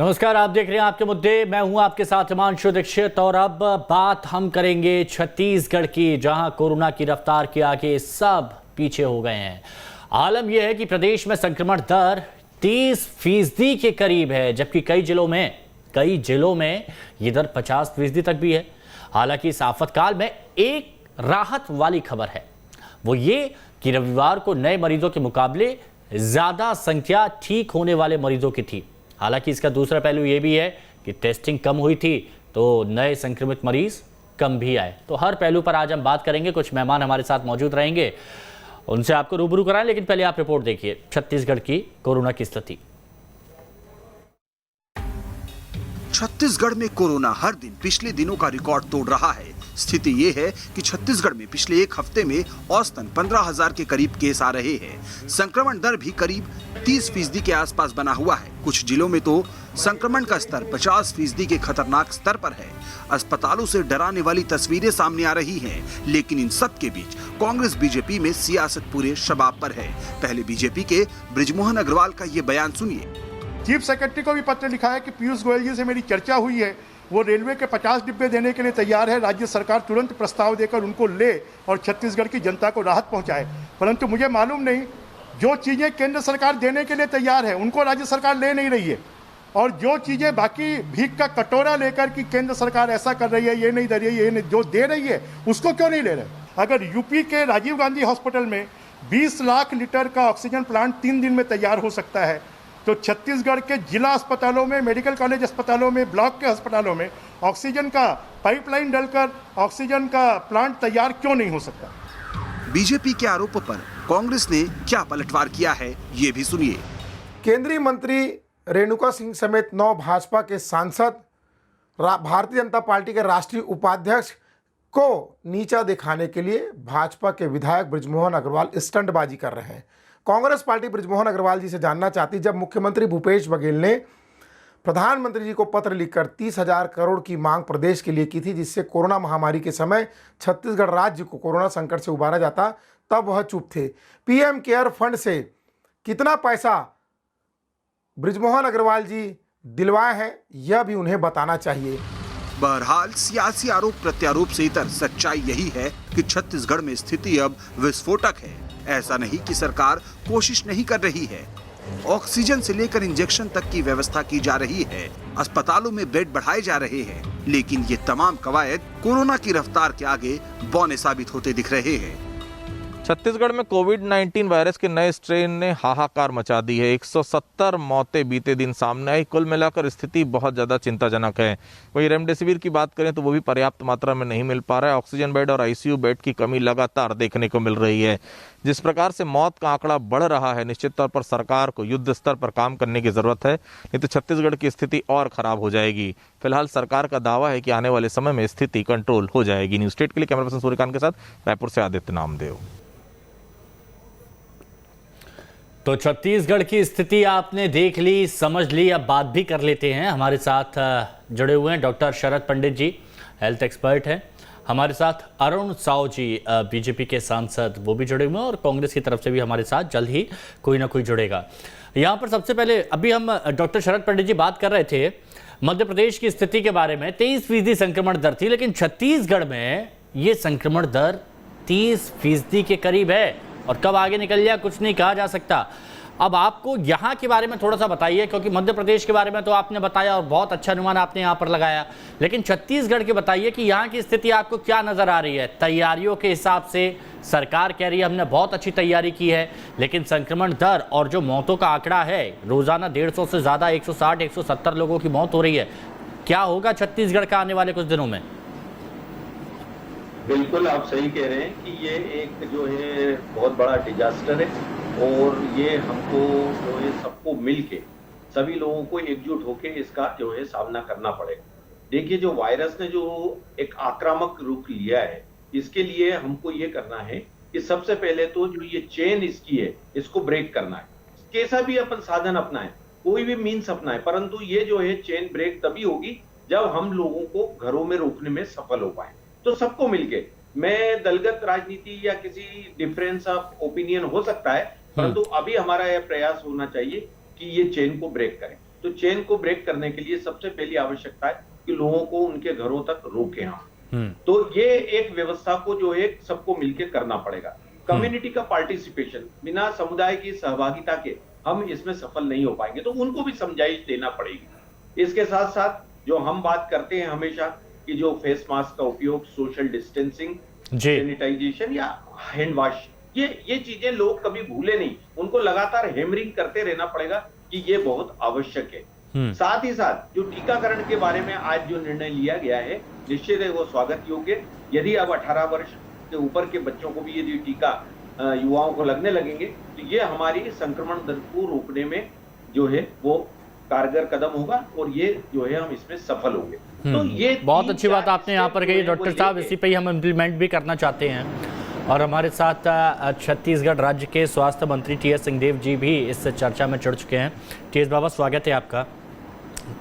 नमस्कार, आप देख रहे हैं आपके मुद्दे। मैं हूं आपके साथ हिमांशु दीक्षित और अब बात हम करेंगे छत्तीसगढ़ की, जहां कोरोना की रफ्तार के आगे सब पीछे हो गए हैं। आलम यह है कि प्रदेश में संक्रमण दर 30% के करीब है, जबकि कई जिलों में ये दर 50% तक भी है। हालांकि इस आफतकाल में एक राहत वाली खबर है, वो ये कि रविवार को नए मरीजों के मुकाबले ज्यादा संख्या ठीक होने वाले मरीजों की थी। हालांकि इसका दूसरा पहलू यह भी है कि टेस्टिंग कम हुई थी तो नए संक्रमित मरीज कम भी आए। तो हर पहलू पर आज हम बात करेंगे। कुछ मेहमान हमारे साथ मौजूद रहेंगे, उनसे आपको रूबरू कराएं, लेकिन पहले आप रिपोर्ट देखिए छत्तीसगढ़ की कोरोना की स्थिति। छत्तीसगढ़ में कोरोना हर दिन पिछले दिनों का रिकॉर्ड तोड़ रहा है। स्थिति ये है कि छत्तीसगढ़ में पिछले एक हफ्ते में औसतन 15,000 के करीब केस आ रहे हैं। संक्रमण दर भी करीब 30% के आसपास बना हुआ है। कुछ जिलों में तो संक्रमण का स्तर 50% के खतरनाक स्तर पर है। अस्पतालों से डराने वाली तस्वीरें सामने आ रही हैं, लेकिन इन सब के बीच कांग्रेस बीजेपी में सियासत पूरे शबाब पर है। पहले बीजेपी के बृजमोहन अग्रवाल का ये बयान सुनिए। चीफ सेक्रेटरी को भी पत्र लिखा है कि पीयूष गोयल जी से मेरी चर्चा हुई है, वो रेलवे के 50 डिब्बे देने के लिए तैयार है। राज्य सरकार तुरंत प्रस्ताव देकर उनको ले और छत्तीसगढ़ की जनता को राहत पहुंचाए। परंतु मुझे मालूम नहीं, जो चीज़ें केंद्र सरकार देने के लिए तैयार है उनको राज्य सरकार ले नहीं रही है, और जो चीज़ें बाकी भीख का कटोरा लेकर कि केंद्र सरकार ऐसा कर रही है, ये नहीं दे रही है, ये नहीं, जो दे रही है उसको क्यों नहीं ले रहे। अगर यूपी के राजीव गांधी हॉस्पिटल में 20 लाख लीटर का ऑक्सीजन प्लांट 3 दिन में तैयार हो सकता है, तो छत्तीसगढ़ के जिला अस्पतालों में, मेडिकल कॉलेज अस्पतालों में, ब्लॉक के अस्पतालों में ऑक्सीजन का पाइपलाइन डलकर ऑक्सीजन का प्लांट तैयार क्यों नहीं हो सकता। बीजेपी के आरोपों पर कांग्रेस ने क्या पलटवार किया है, ये भी सुनिए। केंद्रीय मंत्री रेणुका सिंह समेत 9 भाजपा के सांसद भारतीय जनता पार्टी के राष्ट्रीय उपाध्यक्ष को नीचा दिखाने के लिए भाजपा के विधायक बृजमोहन अग्रवाल स्टंटबाजी कर रहे हैं। कांग्रेस पार्टी बृजमोहन अग्रवाल जी से जानना चाहती, जब मुख्यमंत्री भूपेश बघेल ने प्रधानमंत्री जी को पत्र लिखकर 30,000 करोड़ की मांग प्रदेश के लिए की थी, जिससे कोरोना महामारी के समय छत्तीसगढ़ राज्य को कोरोना संकट से उबारा जाता, तब वह चुप थे। पीएम केयर फंड से कितना पैसा बृजमोहन अग्रवाल जी दिलवाए हैं, यह भी उन्हें बताना चाहिए। बहरहाल सियासी आरोप प्रत्यारोप से इतर सच्चाई यही है कि छत्तीसगढ़ में स्थिति अब विस्फोटक है। ऐसा नहीं कि सरकार कोशिश नहीं कर रही है। ऑक्सीजन से लेकर इंजेक्शन तक की व्यवस्था की जा रही है, अस्पतालों में बेड बढ़ाए जा रहे हैं, लेकिन ये तमाम कवायद कोरोना की रफ्तार के आगे बौने साबित होते दिख रहे हैं। छत्तीसगढ़ में कोविड-19 वायरस के नए स्ट्रेन ने हाहाकार मचा दी है। 170 मौतें बीते दिन सामने आई। कुल मिलाकर स्थिति बहुत ज़्यादा चिंताजनक है। वहीं रेमडेसिविर की बात करें तो वो भी पर्याप्त मात्रा में नहीं मिल पा रहा है। ऑक्सीजन बेड और आईसीयू बेड की कमी लगातार देखने को मिल रही है। जिस प्रकार से मौत का आंकड़ा बढ़ रहा है, निश्चित तौर पर सरकार को युद्ध स्तर पर काम करने की जरूरत है, नहीं तो छत्तीसगढ़ की स्थिति और खराब हो जाएगी। फिलहाल सरकार का दावा है कि आने वाले समय में स्थिति कंट्रोल हो जाएगी। न्यूज स्टेट के लिए कैमरा पर्सन सूर्यकांत के साथ रायपुर से आदित्य नामदेव। तो छत्तीसगढ़ की स्थिति आपने देख ली, समझ ली। अब बात भी कर लेते हैं। हमारे साथ जुड़े हुए हैं डॉक्टर शरद पंडित जी, हेल्थ एक्सपर्ट हैं। हमारे साथ अरुण साव जी, बीजेपी के सांसद, वो भी जुड़े हुए हैं, और कांग्रेस की तरफ से भी हमारे साथ जल्द ही कोई ना कोई जुड़ेगा। यहाँ पर सबसे पहले अभी हम डॉक्टर शरद पंडित जी बात कर रहे थे मध्य प्रदेश की स्थिति के बारे में। 23% संक्रमण दर थी, लेकिन छत्तीसगढ़ में ये संक्रमण दर 30% के करीब है, और कब आगे निकल जाए कुछ नहीं कहा जा सकता। अब आपको यहाँ के बारे में थोड़ा सा बताइए, क्योंकि मध्य प्रदेश के बारे में तो आपने बताया और बहुत अच्छा अनुमान आपने यहाँ पर लगाया, लेकिन छत्तीसगढ़ की बताइए कि यहाँ की स्थिति आपको क्या नजर आ रही है। तैयारियों के हिसाब से सरकार कह रही है हमने बहुत अच्छी तैयारी की है, लेकिन संक्रमण दर और जो मौतों का आंकड़ा है, रोजाना 150 से ज्यादा 160-170 लोगों की मौत हो रही है। क्या होगा छत्तीसगढ़ का आने वाले कुछ दिनों में? बिल्कुल आप सही कह रहे हैं कि ये एक जो है बहुत बड़ा डिजास्टर है, और ये हमको जो है सबको मिलके, सभी लोगों को एकजुट होके इसका जो है सामना करना पड़ेगा। देखिए, जो वायरस ने जो एक आक्रामक रूप लिया है, इसके लिए हमको ये करना है कि सबसे पहले तो जो ये चेन इसकी है, इसको ब्रेक करना है। कैसा भी अपन साधन अपनाएं, कोई भी मीन्स अपनाएं, परंतु ये जो है चेन ब्रेक तभी होगी जब हम लोगों को घरों में रोकने में सफल हो पाए। तो सबको मिलके, मैं दलगत राजनीति या किसी डिफरेंस ऑफ ओपिनियन हो सकता है, परंतु अभी हमारा यह प्रयास होना चाहिए कि ये चेन को ब्रेक करें। तो चेन को ब्रेक करने के लिए सबसे पहली आवश्यकता है कि लोगों को उनके घरों तक रोकें हम। तो ये एक व्यवस्था को जो है सबको मिलकर करना पड़ेगा। कम्युनिटी का पार्टिसिपेशन, बिना समुदाय की सहभागिता के हम इसमें सफल नहीं हो पाएंगे, तो उनको भी समझाइश देना पड़ेगी। इसके साथ साथ जो हम बात करते हैं हमेशा कि जो फेस मास्क का उपयोग, सोशल डिस्टेंसिंग, सैनिटाइजेशन या हैंड वॉश, ये चीजें लोग कभी भूले नहीं, उनको लगातार हैमरिंग करते रहना पड़ेगा कि ये बहुत आवश्यक है। साथ ही साथ जो टीकाकरण के बारे में आज जो निर्णय लिया गया है, निश्चित है वो स्वागत योग्य। यदि अब 18 वर्ष के ऊपर के बच्चों को भी यदि टीका युवाओं को लगने लगेंगे तो ये हमारी संक्रमण दर को रोकने में जो है वो कारगर कदम होगा और ये जो है हम इसमें सफल होंगे। तो ये बहुत अच्छी बात आपने यहाँ पर कही डॉक्टर साहब, इसी पे ही हम इम्प्लीमेंट भी करना चाहते हैं। और हमारे साथ छत्तीसगढ़ राज्य के स्वास्थ्य मंत्री टी.एस. सिंहदेव जी भी इस चर्चा में जुड़ चुके हैं। टी.एस. बाबा, स्वागत है आपका।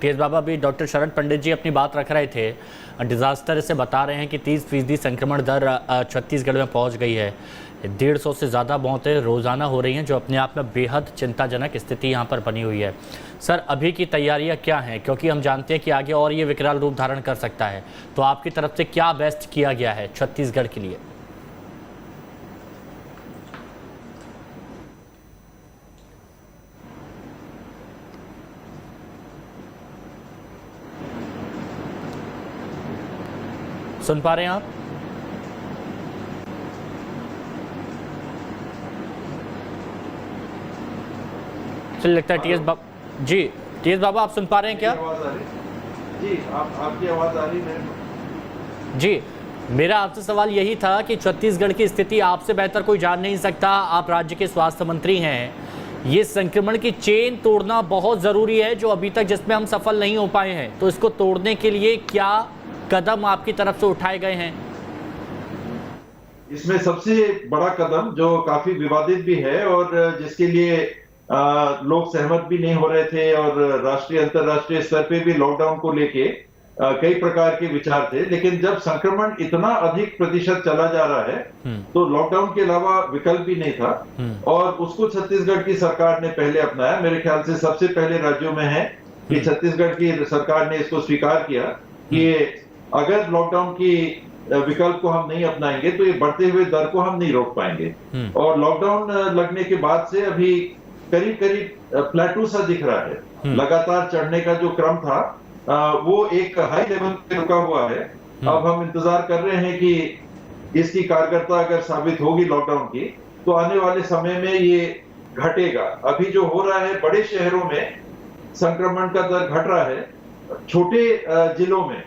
टी.एस. बाबा, अभी डॉक्टर शरद पंडित जी अपनी बात रख रहे थे, डिज़ास्टर से बता रहे हैं कि 30% संक्रमण दर छत्तीसगढ़ में पहुंच गई है। 150 से ज़्यादा मौतें रोज़ाना हो रही हैं, जो अपने आप में बेहद चिंताजनक स्थिति यहाँ पर बनी हुई है। सर, अभी की तैयारियाँ क्या हैं, क्योंकि हम जानते हैं कि आगे और ये विकराल रूप धारण कर सकता है, तो आपकी तरफ से क्या बेस्ट किया गया है छत्तीसगढ़ के लिए? सुन पा रहे हैं आप? चलिए, लगता है टी.एस. बाबा जी, टी.एस. बाबा आप सुन पा रहे हैं क्या? जी, आपकी आवाज आ रही है? जी, मेरा आपसे सवाल यही था कि छत्तीसगढ़ की स्थिति आपसे बेहतर कोई जान नहीं सकता। आप राज्य के स्वास्थ्य मंत्री हैं। ये संक्रमण की चेन तोड़ना बहुत ज़रूरी है, जो अभी तक जिसमें हम सफल नहीं हो पाए हैं। तो इसको तोड़ने के लिए क्या कदम आपकी तरफ से उठाए गए हैं? इसमें सबसे बड़ा कदम जो काफी विवादित भी है और जिसके लिए लोग सहमत भी नहीं हो रहे थे और राष्ट्रीय अंतर्राष्ट्रीय स्तर पे भी लॉकडाउन को लेके कई प्रकार के विचार थे, लेकिन जब संक्रमण इतना अधिक प्रतिशत चला जा रहा है तो लॉकडाउन के अलावा विकल्प भी नहीं था और उसको छत्तीसगढ़ की सरकार ने पहले अपनाया। मेरे ख्याल से सबसे पहले राज्यों में है कि छत्तीसगढ़ की सरकार ने इसको स्वीकार किया कि अगर लॉकडाउन की विकल्प को हम नहीं अपनाएंगे तो ये बढ़ते हुए दर को हम नहीं रोक पाएंगे। और लॉकडाउन लगने के बाद से अभी करीब करीब प्लेटू सा दिख रहा है। लगातार चढ़ने का जो क्रम था वो एक हाई लेवल पे रुका हुआ है। अब हम इंतजार कर रहे हैं कि इसकी कारगरता अगर साबित होगी लॉकडाउन की तो आने वाले समय में ये घटेगा। अभी जो हो रहा है बड़े शहरों में संक्रमण का दर घट रहा है, छोटे जिलों में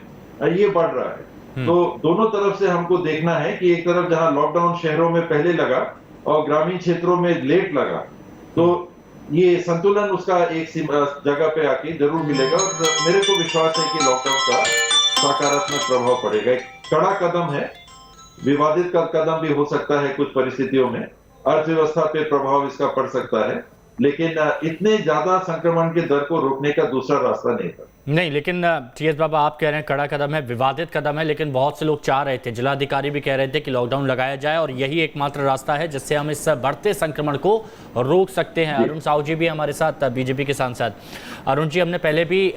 ये बढ़ रहा है। तो दोनों तरफ से हमको देखना है कि एक तरफ जहां लॉकडाउन शहरों में पहले लगा और ग्रामीण क्षेत्रों में लेट लगा, तो ये संतुलन उसका एक जगह पे आके जरूर मिलेगा और मेरे को विश्वास है कि लॉकडाउन का सकारात्मक प्रभाव पड़ेगा। एक कड़ा कदम है, विवादित का कदम भी हो सकता है कुछ परिस्थितियों में, अर्थव्यवस्था पे प्रभाव इसका पड़ सकता है, लेकिन इतने ज्यादा संक्रमण के दर को रोकने का दूसरा रास्ता नहीं था। नहीं, लेकिन टी.एस. बाबा आप कह रहे हैं कड़ा कदम है, विवादित कदम है, लेकिन बहुत से लोग चाह रहे थे, जिलाधिकारी भी कह रहे थे कि लॉकडाउन लगाया जाए और यही एकमात्र रास्ता है जिससे हम इस बढ़ते संक्रमण को रोक सकते हैं। अरुण साहू जी भी हमारे साथ, बीजेपी के सांसद। अरुण जी, हमने पहले भी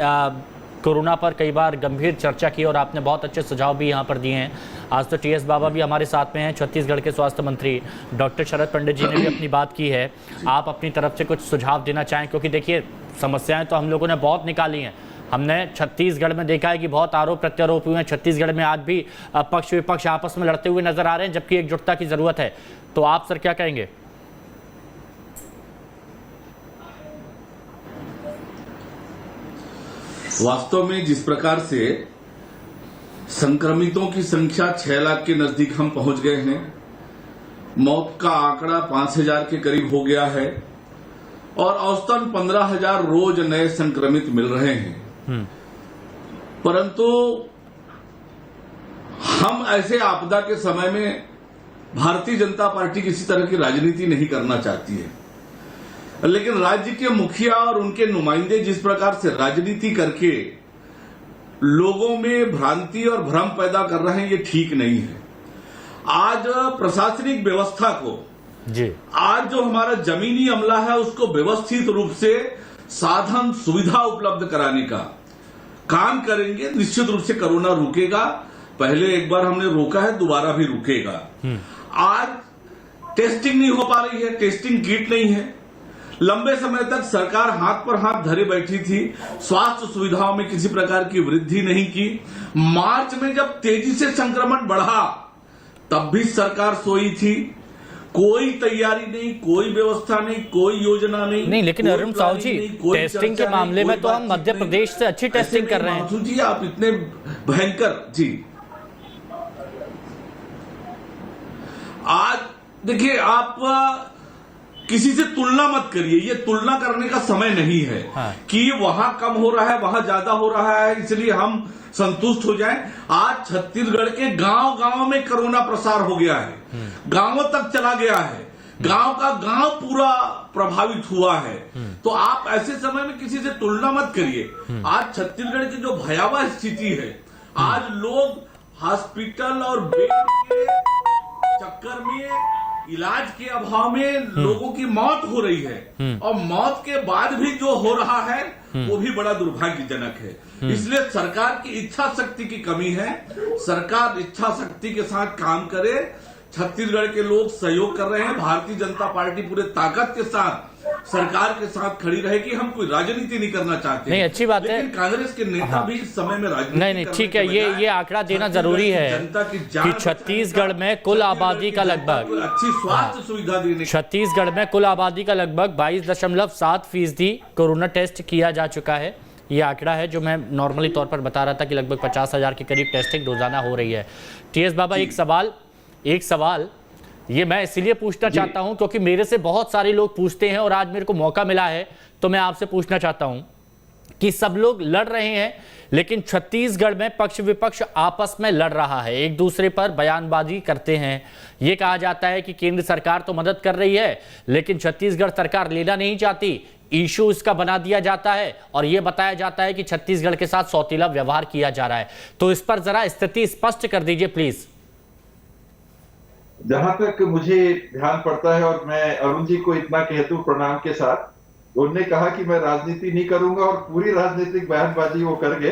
कोरोना पर कई बार गंभीर चर्चा की और आपने बहुत अच्छे सुझाव भी यहाँ पर दिए हैं। आज तो टी.एस. बाबा भी हमारे साथ में हैं, छत्तीसगढ़ के स्वास्थ्य मंत्री डॉक्टर शरद पंडित जी ने भी अपनी बात की है। आप अपनी तरफ से कुछ सुझाव देना चाहें, क्योंकि देखिए समस्याएं तो हम लोगों ने बहुत निकाली हैं। हमने छत्तीसगढ़ में देखा है कि बहुत आरोप प्रत्यारोप हुए हैं। छत्तीसगढ़ में आज भी पक्ष विपक्ष आपस में लड़ते हुए नजर आ रहे हैं, जबकि एकजुटता की जरूरत है। तो आप सर क्या कहेंगे? वास्तव में जिस प्रकार से संक्रमितों की संख्या 6 लाख के नजदीक हम पहुंच गए हैं, मौत का आंकड़ा 5000 के करीब हो गया है और औसतन 15,000 रोज नए संक्रमित मिल रहे हैं, परंतु हम ऐसे आपदा के समय में भारतीय जनता पार्टी किसी तरह की राजनीति नहीं करना चाहती है, लेकिन राज्य के मुखिया और उनके नुमाइंदे जिस प्रकार से राजनीति करके लोगों में भ्रांति और भ्रम पैदा कर रहे हैं, ये ठीक नहीं है। आज प्रशासनिक व्यवस्था को जी, आज जो हमारा जमीनी अमला है उसको व्यवस्थित रूप से साधन सुविधा उपलब्ध कराने का काम करेंगे, निश्चित रूप से कोरोना रुकेगा। पहले एक बार हमने रोका है, दोबारा भी रुकेगा। आज टेस्टिंग नहीं हो पा रही है, टेस्टिंग किट नहीं है। लंबे समय तक सरकार हाथ पर हाथ धरे बैठी थी, स्वास्थ्य सुविधाओं में किसी प्रकार की वृद्धि नहीं की। मार्च में जब तेजी से संक्रमण बढ़ा तब भी सरकार सोई थी, कोई तैयारी नहीं, कोई व्यवस्था नहीं, कोई योजना नहीं। लेकिन अरुण साहू जी, टेस्टिंग के मामले में तो हम मध्य प्रदेश से अच्छी टेस्टिंग कर रहे हैं। मानसून जी, आप इतने भयंकर जी, आज देखिए, आप किसी से तुलना मत करिए, ये तुलना करने का समय नहीं है। हाँ। कि वहां कम हो रहा है, वहां ज्यादा हो रहा है, इसलिए हम संतुष्ट हो जाएं। आज छत्तीसगढ़ के गांव गांव में कोरोना प्रसार हो गया है, गांवों तक चला गया है, गांव का गांव पूरा प्रभावित हुआ है। तो आप ऐसे समय में किसी से तुलना मत करिए। आज छत्तीसगढ़ की जो भयावह स्थिति है, आज लोग हॉस्पिटल और बेड के चक्कर में, इलाज के अभाव में लोगों की मौत हो रही है, और मौत के बाद भी जो हो रहा है वो भी बड़ा दुर्भाग्यजनक है। इसलिए सरकार की इच्छा शक्ति की कमी है। सरकार इच्छा शक्ति के साथ काम करे। छत्तीसगढ़ के लोग सहयोग कर रहे हैं। भारतीय जनता पार्टी पूरे ताकत के साथ सरकार के साथ खड़ी रहेगी। हम कोई राजनीति नहीं करना चाहते। नहीं, अच्छी बात है। लेकिन कांग्रेस के नेता भी इस समय में राजनीति नहीं, ठीक है, ये आंकड़ा देना जरूरी है कि छत्तीसगढ़ में कुल आबादी का लगभग, अच्छी स्वास्थ्य सुविधा देने, छत्तीसगढ़ में कुल आबादी का लगभग 22.7% कोरोना टेस्ट किया जा चुका है। ये आंकड़ा है जो मैं नॉर्मली तौर पर बता रहा था कि लगभग 50,000 के करीब टेस्टिंग रोजाना हो रही है। टीएस बाबा, एक सवाल ये मैं इसलिए पूछना चाहता हूं क्योंकि मेरे से बहुत सारे लोग पूछते हैं और आज मेरे को मौका मिला है तो मैं आपसे पूछना चाहता हूं कि सब लोग लड़ रहे हैं, लेकिन छत्तीसगढ़ में पक्ष विपक्ष आपस में लड़ रहा है, एक दूसरे पर बयानबाजी करते हैं। ये कहा जाता है कि केंद्र सरकार तो मदद कर रही है, लेकिन छत्तीसगढ़ सरकार लेना नहीं चाहती। इशू इसका बना दिया जाता है और यह बताया जाता है कि छत्तीसगढ़ के साथ सौतेला व्यवहार किया जा रहा है। तो इस पर जरा स्थिति स्पष्ट कर दीजिए प्लीज। जहां तक मुझे ध्यान पड़ता है, और मैं अरुण जी को इतना कहता हूं प्रणाम के साथ, उन्होंने कहा कि मैं राजनीति नहीं करूंगा और पूरी राजनीतिक बयानबाजी वो कर गए,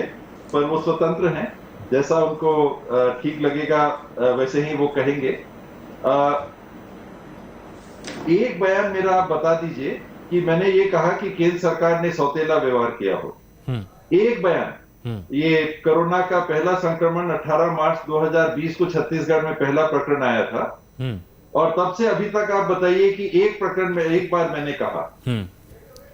पर वो स्वतंत्र हैं, जैसा उनको ठीक लगेगा वैसे ही वो कहेंगे। एक बयान मेरा आप बता दीजिए कि मैंने ये कहा कि केंद्र सरकार ने सौतेला व्यवहार किया हो। एक बयान, ये कोरोना का पहला संक्रमण 18 मार्च 2020 को छत्तीसगढ़ में पहला प्रकरण आया था, और तब से अभी तक आप बताइए कि एक प्रकरण में एक बार मैंने कहा।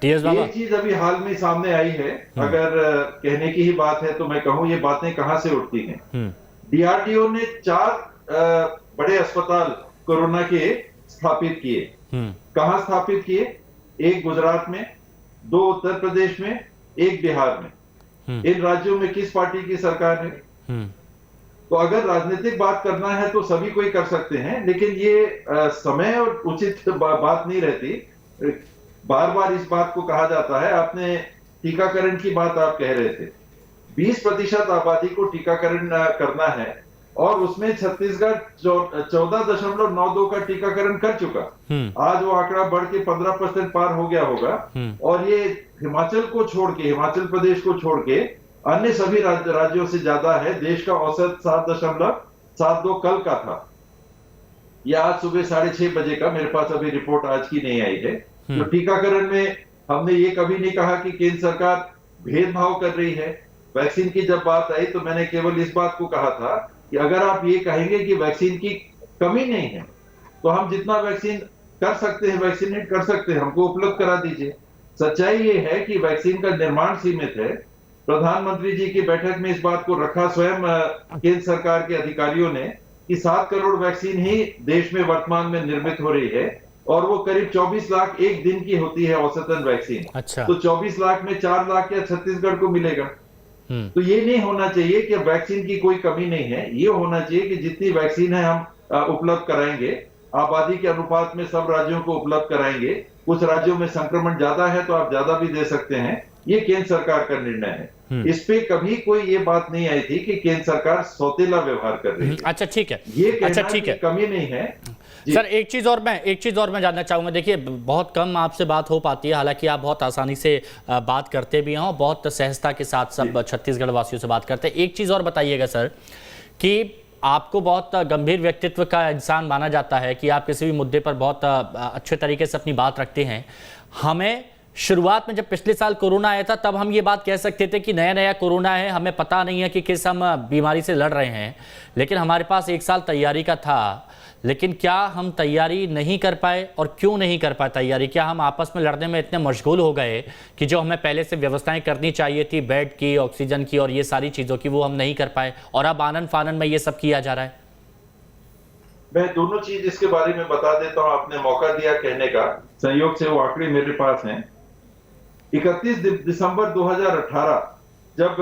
एक चीज अभी हाल में सामने आई है, अगर कहने की ही बात है तो मैं कहूं ये बातें कहां से उठती हैं। डीआरडीओ ने 4 बड़े अस्पताल कोरोना के स्थापित किए। कहां स्थापित किए? एक गुजरात में, 2 उत्तर प्रदेश में, एक बिहार में। इन राज्यों में किस पार्टी की सरकार है? तो अगर राजनीतिक बात करना है तो सभी कोई कर सकते हैं, लेकिन ये समय और उचित बात नहीं रहती। बार बार इस बात को कहा जाता है। आपने टीकाकरण की बात आप कह रहे थे, 20% आबादी को टीकाकरण करना है, और उसमें छत्तीसगढ़ 14.92 का टीकाकरण कर चुका। आज वो आंकड़ा बढ़ के 15% पार हो गया होगा। और ये हिमाचल को छोड़ के, हिमाचल प्रदेश को छोड़ के अन्य सभी राज्यों से ज्यादा है। देश का औसत 7.72 कल का था। यह आज सुबह 6:30 बजे का, मेरे पास अभी रिपोर्ट आज की नहीं आई है। तो टीकाकरण में हमने ये कभी नहीं कहा कि केंद्र सरकार भेदभाव कर रही है। वैक्सीन की जब बात आई तो मैंने केवल इस बात को कहा था कि अगर आप ये कहेंगे कि वैक्सीन की कमी नहीं है तो हम जितना वैक्सीन कर सकते हैं, वैक्सीनेट कर सकते हैं, हमको उपलब्ध करा दीजिए। सच्चाई ये है कि वैक्सीन का निर्माण सीमित है। प्रधानमंत्री जी की बैठक में इस बात को रखा स्वयं केंद्र सरकार के अधिकारियों ने कि 7 करोड़ वैक्सीन ही देश में वर्तमान में निर्मित हो रही है, और वो करीब 24 लाख एक दिन की होती है औसतन वैक्सीन। अच्छा। तो 24 लाख में 4 लाख या छत्तीसगढ़ को मिलेगा। तो ये नहीं होना चाहिए कि वैक्सीन की कोई कमी नहीं है। ये होना चाहिए कि जितनी वैक्सीन है हम उपलब्ध कराएंगे, आबादी के अनुपात में सब राज्यों को उपलब्ध कराएंगे। कुछ राज्यों में संक्रमण ज्यादा है तो आप ज्यादा भी दे सकते हैं। ये केंद्र सरकार का निर्णय है। इस पे कभी कोई ये बात नहीं आई थी कि केंद्र सरकार सौतेला व्यवहार कर रही है। अच्छा, ठीक है। ये कहना कि कमी नहीं है, सर एक चीज़ और मैं जानना चाहूँगा। देखिए बहुत कम आपसे बात हो पाती है, हालांकि आप बहुत आसानी से बात करते भी हैं, बहुत सहजता के साथ सब छत्तीसगढ़ वासियों से बात करते हैं। एक चीज़ और बताइएगा सर कि आपको बहुत गंभीर व्यक्तित्व का इंसान माना जाता है कि आप किसी भी मुद्दे पर बहुत अच्छे तरीके से अपनी बात रखते हैं। हमें शुरुआत में जब पिछले साल कोरोना आया था तब हम ये बात कह सकते थे कि नया नया कोरोना है, हमें पता नहीं है कि किस हम बीमारी से लड़ रहे हैं, लेकिन हमारे पास 1 साल तैयारी का था। लेकिन क्या हम तैयारी नहीं कर पाए, और क्यों नहीं कर पाए तैयारी? क्या हम आपस में लड़ने में इतने मशगूल हो गए कि जो हमें पहले से व्यवस्थाएं करनी चाहिए थी, बेड की, ऑक्सीजन की और ये सारी चीज़ों की, वो हम नहीं कर पाए, और अब आनन फानन में ये सब किया जा रहा है? मैं दोनों चीज इसके बारे में बता देता हूं। आपने मौका दिया कहने का, संयोग से वो आंकड़े मेरे पास हैं। 31 दिसंबर 2018 जब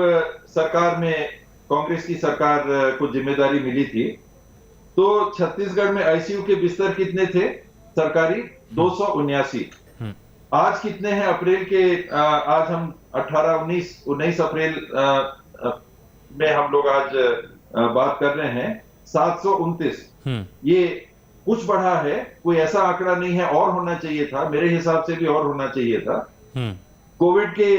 सरकार में कांग्रेस की सरकार को जिम्मेदारी मिली थी, तो छत्तीसगढ़ में आईसीयू के बिस्तर कितने थे सरकारी? 279। आज कितने हैं अप्रैल के? आज हम 19 अप्रैल में हम लोग आज बात कर रहे हैं, 729। ये कुछ बढ़ा है, कोई ऐसा आंकड़ा नहीं है। और होना चाहिए था, मेरे हिसाब से भी और होना चाहिए था। कोविड के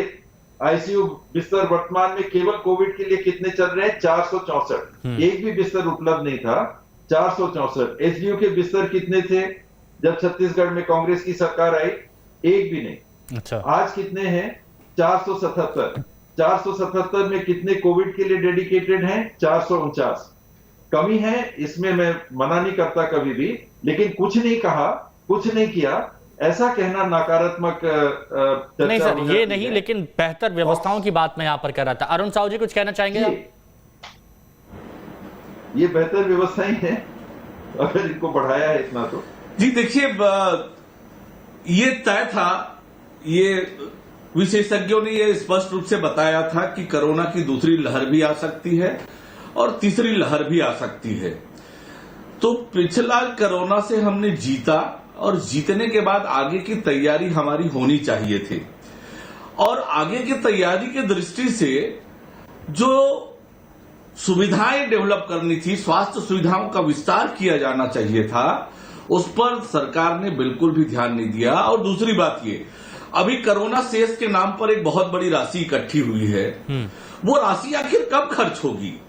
आईसीयू बिस्तर वर्तमान में केवल कोविड के लिए कितने चल रहे हैं? 464। एक भी बिस्तर उपलब्ध नहीं था, 464। एचडीयू के बिस्तर कितने थे जब छत्तीसगढ़ में कांग्रेस की सरकार आई? एक भी नहीं। अच्छा। आज कितने हैं? 477। 477 में कितने कोविड के लिए डेडिकेटेड हैं? 449। कमी है, इसमें मैं मना नहीं करता कभी भी, लेकिन कुछ नहीं कहा, कुछ नहीं किया, ऐसा कहना नकारात्मक नहीं सर, ये नहीं, लेकिन बेहतर व्यवस्थाओं की बात मैं यहाँ पर कर रहा था। अरुण साहू जी कुछ कहना चाहेंगे आप? ये बेहतर व्यवस्थाएं हैं, अगर इनको बढ़ाया है इतना तो। जी देखिए, ये तय था, ये विशेषज्ञों ने ये स्पष्ट रूप से बताया था कि कोरोना की दूसरी लहर भी आ सकती है और तीसरी लहर भी आ सकती है। तो पिछला कोरोना से हमने जीता, और जीतने के बाद आगे की तैयारी हमारी होनी चाहिए थी। और आगे की तैयारी की दृष्टि से जो सुविधाएं डेवलप करनी थी, स्वास्थ्य सुविधाओं का विस्तार किया जाना चाहिए था, उस पर सरकार ने बिल्कुल भी ध्यान नहीं दिया। और दूसरी बात ये, अभी कोरोना सेस के नाम पर एक बहुत बड़ी राशि इकट्ठी हुई है, वो राशि आखिर कब खर्च होगी?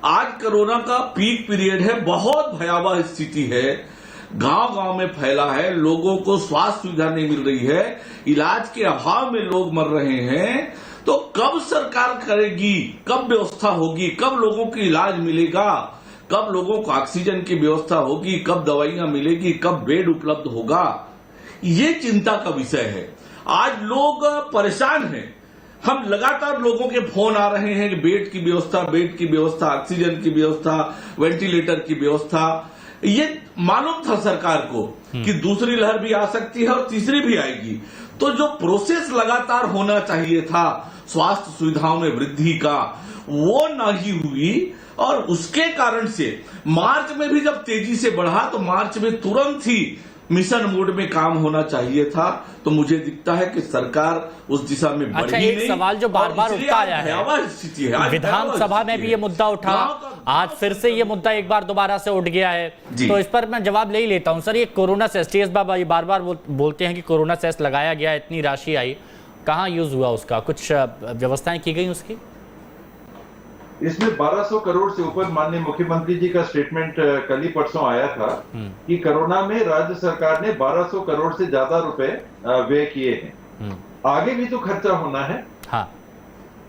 आज कोरोना का पीक पीरियड है, बहुत भयावह स्थिति है, गांव गांव में फैला है, लोगों को स्वास्थ्य सुविधा नहीं मिल रही है, इलाज के अभाव में लोग मर रहे हैं। तो कब सरकार करेगी, कब व्यवस्था होगी, कब लोगों को इलाज मिलेगा, कब लोगों को ऑक्सीजन की व्यवस्था होगी, कब दवाइयां मिलेगी, कब बेड उपलब्ध होगा, ये चिंता का विषय है। आज लोग परेशान हैं। हम लगातार लोगों के फोन आ रहे हैं कि बेड की व्यवस्था, ऑक्सीजन की व्यवस्था, वेंटिलेटर की व्यवस्था। ये मालूम था सरकार को कि दूसरी लहर भी आ सकती है और तीसरी भी आएगी। तो जो प्रोसेस लगातार होना चाहिए था स्वास्थ्य सुविधाओं में वृद्धि का, वो नहीं हुई। और उसके कारण से मार्च में भी जब तेजी से बढ़ा, तो मार्च में तुरंत ही मिशन मोड में काम होना चाहिए था। तो मुझे दिखता है कि सरकार उस दिशा में बढ़ी नहीं। एक सवाल जो बार बार उठता आया है, विधानसभा में भी ये मुद्दा उठा, आज फिर से ये मुद्दा एक बार दोबारा से उठ गया है, तो इस पर मैं जवाब ले ही लेता हूं सर। ये कोरोना सेस, टीएस बाबा ये बार बार बोलते हैं कि कोरोना सेस लगाया गया, इतनी राशि आई, कहाँ यूज हुआ उसका? कुछ व्यवस्थाएं की गई उसकी? इसमें 1200 करोड़ से ऊपर माननीय मुख्यमंत्री जी का स्टेटमेंट कल ही परसों आया था कि कोरोना में राज्य सरकार ने 1200 करोड़ से ज्यादा रुपए व्यय किए हैं। आगे भी तो खर्चा होना है। हाँ।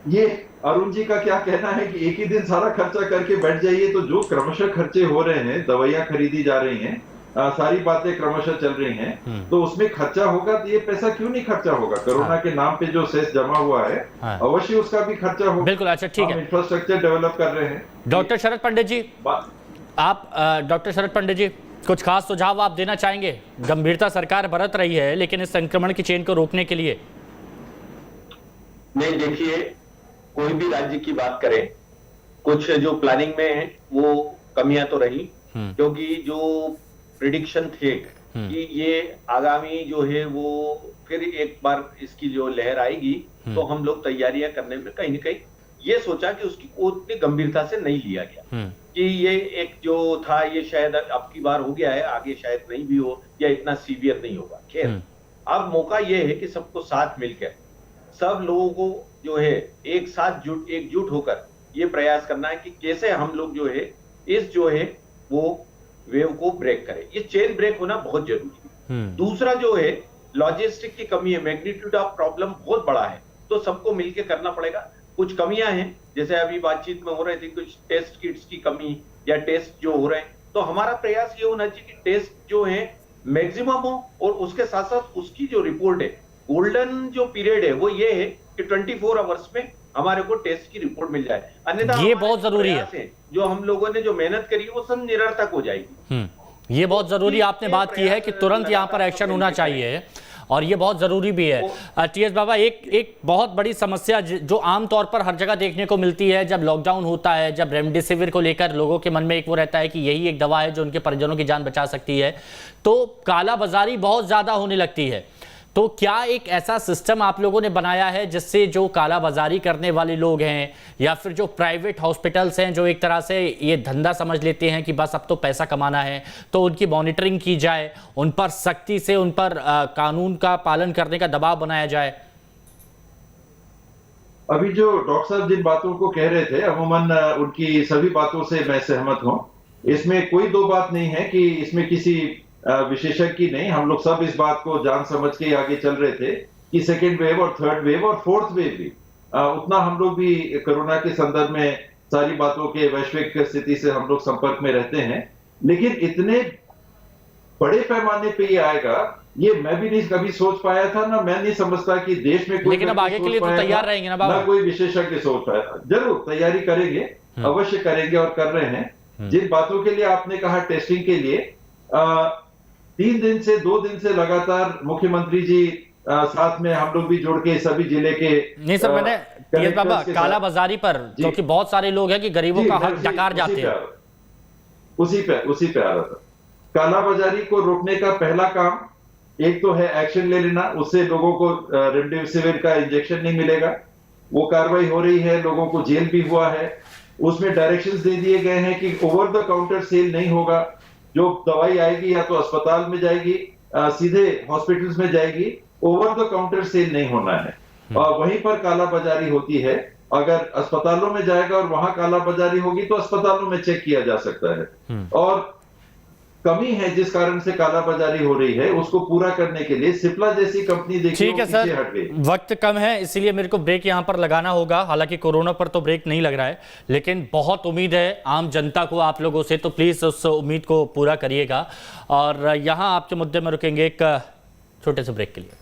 ये अरुण जी का क्या कहना है कि एक ही दिन सारा खर्चा करके बैठ जाइए, तो जो क्रमशः खर्चे हो रहे हैं, दवाइयां खरीदी जा रही हैं, सारी बातें क्रमशः चल रही हैं, तो उसमें खर्चा होगा, तो ये पैसा क्यों नहीं खर्चा होगा? कोरोना के नाम पे जो सेस जमा हुआ है, अवश्य उसका भी खर्चा होगा। बिल्कुल। अच्छा ठीक है, इंफ्रास्ट्रक्चर डेवलप कर रहे हैं। डॉक्टर शरद पंडित जी, आप डॉक्टर शरद पंडित जी कुछ खास सुझाव आप देना चाहेंगे? गंभीरता सरकार बरत रही है, लेकिन इस संक्रमण की चेन को रोकने के लिए। नहीं, देखिए, कोई भी राज्य की बात करें, कुछ जो प्लानिंग में है वो कमियां तो रही, क्योंकि जो प्रिडिक्शन थे कि ये आगामी जो है वो फिर एक बार इसकी जो लहर आएगी, तो हम लोग तैयारियां करने में कहीं न कहीं ये सोचा कि उसकी उतनी गंभीरता से नहीं लिया गया। कि ये एक जो था ये शायद अब की बार हो गया है, आगे शायद नहीं भी हो या इतना सीवियर नहीं होगा। खैर, अब मौका ये है कि सबको साथ मिलकर सब लोगों को जो है एक साथ एकजुट होकर ये प्रयास करना है कि कैसे हम लोग जो है इस जो है वो वेव को ब्रेक करें। ये चेन ब्रेक होना बहुत जरूरी है। दूसरा जो है लॉजिस्टिक की कमी है, मैग्नीट्यूड ऑफ प्रॉब्लम बहुत बड़ा है, तो सबको मिलकर करना पड़ेगा। कुछ कमियां हैं, जैसे अभी बातचीत में हो रहे थे कुछ टेस्ट किट्स की कमी या टेस्ट जो हो रहे हैं, तो हमारा प्रयास ये होना चाहिए कि टेस्ट जो है मैक्सिमम हो और उसके साथ साथ उसकी जो रिपोर्ट है, गोल्डन जो पीरियड है वो ये है कि 24 आवर्स में हमारे को टेस्ट की रिपोर्ट मिल जाए, अन्यथा ये बहुत जरूरी है। जो हम लोगों ने जो मेहनत करी वो सब निरर्थक हो जाएगी। ये बहुत जरूरी आपने बात की है कि तुरंत यहाँ पर एक्शन होना चाहिए और ये बहुत जरूरी भी है। टीएस बाबा, एक बहुत बड़ी समस्या जो आमतौर पर हर जगह देखने को मिलती है जब लॉकडाउन होता है, जब रेमडेसिविर को लेकर लोगों के मन में एक वो रहता है कि यही एक दवा है जो उनके परिजनों की जान बचा सकती है, तो कालाबाजारी बहुत ज्यादा होने लगती है। तो क्या एक ऐसा सिस्टम आप लोगों ने बनाया है जिससे जो कालाबाजारी करने वाले लोग हैं या फिर जो प्राइवेट हॉस्पिटल्स हैं जो एक तरह से ये धंधा समझ लेते हैं कि बस अब तो पैसा कमाना है, तो उनकी मॉनिटरिंग की जाए, उन पर सख्ती से उन पर कानून का पालन करने का दबाव बनाया जाए? अभी जो डॉक्टर साहब जिन बातों को कह रहे थे, अमूमन उनकी सभी बातों से मैं सहमत हूं। इसमें कोई दो बात नहीं है कि इसमें किसी विशेषज्ञ की नहीं, हम लोग सब इस बात को जान समझ के आगे चल रहे थे कि सेकेंड वेव और थर्ड वेव और फोर्थ वेव भी उतना हम लोग भी कोरोना के संदर्भ में सारी बातों के वैश्विक स्थिति से हम लोग संपर्क में रहते हैं, लेकिन इतने बड़े पैमाने पे ये आएगा ये मैं भी नहीं कभी सोच पाया था, ना मैं नहीं समझता कि देश में कोई, लेकिन अब आगे के लिए तो तैयार रहेंगे ना बाबा? ना कोई विशेषज्ञ सोच पाया था। जरूर तैयारी करेंगे, अवश्य करेंगे और कर रहे हैं। जिन बातों के लिए आपने कहा टेस्टिंग के लिए, 3 दिन से 2 दिन से लगातार मुख्यमंत्री जी साथ में हम लोग भी जुड़ के सभी जिले के नहीं सर, मैंने टीएस बाबा कालाबाजारी पर, क्योंकि बहुत सारे लोग हैं कि गरीबों का हक डकार जाते हैं, उसी पे आ रहा था। कालाबाजारी को रोकने का पहला काम एक तो है एक्शन ले लेना, उससे लोगों को रेमडेसिविर का इंजेक्शन नहीं मिलेगा, वो कार्रवाई हो रही है, लोगों को जेल भी हुआ है। उसमें डायरेक्शंस दे दिए गए हैं कि ओवर द काउंटर सेल नहीं होगा, जो दवाई आएगी या तो अस्पताल में जाएगी, सीधे हॉस्पिटल्स में जाएगी, ओवर द काउंटर सेल नहीं होना है। और वहीं पर कालाबाजारी होती है, अगर अस्पतालों में जाएगा और वहां कालाबाजारी होगी तो अस्पतालों में चेक किया जा सकता है। और कमी है जिस कारण से कालाबाजारी हो रही है उसको पूरा करने के लिए सिप्ला जैसी कंपनी देखिए ठीक है सर, वक्त कम है इसलिए मेरे को ब्रेक यहां पर लगाना होगा। हालांकि कोरोना पर तो ब्रेक नहीं लग रहा है, लेकिन बहुत उम्मीद है आम जनता को आप लोगों से, तो प्लीज उस उम्मीद को पूरा करिएगा। और यहां आपके मुद्दे में रुकेंगे एक छोटे से ब्रेक के लिए।